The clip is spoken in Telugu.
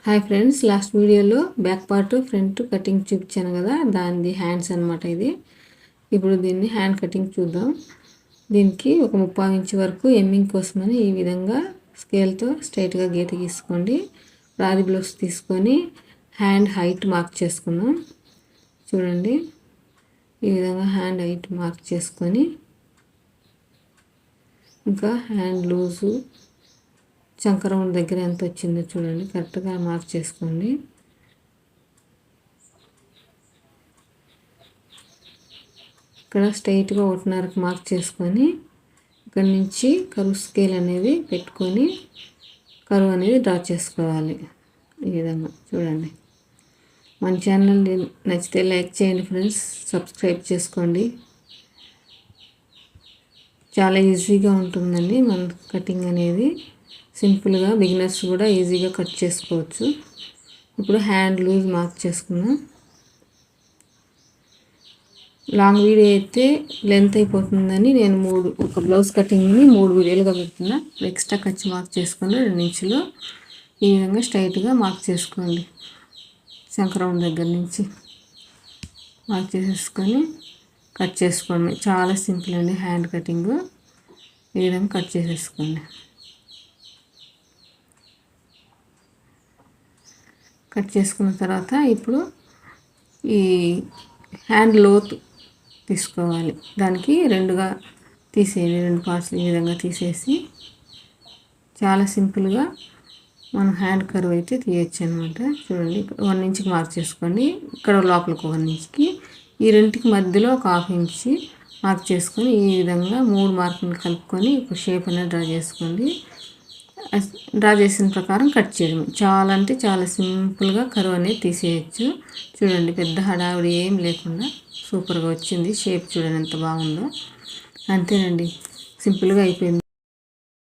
హాయ్ ఫ్రెండ్స్, లాస్ట్ వీడియోలో బ్యాక్ పార్ట్ ఫ్రంట్ కటింగ్ చూపించాను కదా, దానిది హ్యాండ్స్ అనమాట ఇది. ఇప్పుడు దీన్ని హ్యాండ్ కటింగ్ చూద్దాం. దీనికి ఒక 30 ఇంచ్ వరకు ఎమ్మింగ్ కోసమని ఈ విధంగా స్కేల్తో స్ట్రైట్గా గీత గీసుకోండి. రాది బ్లౌజ్ తీసుకొని హ్యాండ్ హైట్ మార్క్ చేసుకుందాం. చూడండి, ఈ విధంగా హ్యాండ్ హైట్ మార్క్ చేసుకొని ఇంకా హ్యాండ్ లూజు చంకరం దగ్గర ఎంత వచ్చిందో చూడండి, కరెక్ట్గా మార్క్ చేసుకోండి. ఇక్కడ స్ట్రైట్గా 1.5కి మార్క్ చేసుకొని ఇక్కడ నుంచి కరువు స్కేల్ అనేది పెట్టుకొని కరువు అనేది డ్రా చేసుకోవాలి. ఈ విధంగా చూడండి. మన ఛానల్ నచ్చితే లైక్ చేయండి ఫ్రెండ్స్, సబ్స్క్రైబ్ చేసుకోండి. చాలా ఈజీగా ఉంటుందండి మన కటింగ్ అనేది. సింపుల్గా బిగినర్స్ కూడా ఈజీగా కట్ చేసుకోవచ్చు. ఇప్పుడు హ్యాండ్ లూజ్ మార్క్ చేసుకుందాం. లాంగ్ వీడియో అయితే లెంత్ అయిపోతుందని నేను ఒక బ్లౌజ్ కటింగ్ని 3 వీడియోలుగా పెడుతున్నా. ఎక్స్ట్రా ఖర్చు మార్క్ చేసుకొని 2 ఇంచులు ఈ విధంగా స్ట్రైట్గా మార్క్ చేసుకోండి. శంకరం దగ్గర నుంచి మార్క్ చేసేసుకొని కట్ చేసుకోండి. చాలా సింపుల్ అండి హ్యాండ్ కటింగ్. ఈ విధంగా కట్ చేసేసుకోండి. కట్ చేసుకున్న తర్వాత ఇప్పుడు ఈ హ్యాండ్ లోతు తీసుకోవాలి. దానికి 2గా తీసేయండి. 2 పార్ట్స్ ఈ విధంగా తీసేసి చాలా సింపుల్గా మనం హ్యాండ్ కర్వ్ అయితే తీయచ్చు అనమాట. చూడండి, 1 ఇంచ్కి మార్క్ చేసుకోండి. ఇక్కడ లోపలికి 1 ఇంచ్కి, ఈ రెండుకి మధ్యలో ఒక 1/2 ఇంచ్ మార్క్ చేసుకొని ఈ విధంగా 3 మార్కులు కలుపుకొని ఒక షేప్ అనేది డ్రా చేసుకోండి. డ్రా చేసిన ప్రకారం కట్ చేయడం. చాలా అంటే చాలా సింపుల్గా కరువు అనేది తీసేయచ్చు. చూడండి, పెద్ద హడావిడి ఏం లేకుండా సూపర్గా వచ్చింది. షేప్ చూడండి ఎంత బాగుందో. అంతేనండి, సింపుల్గా అయిపోయింది.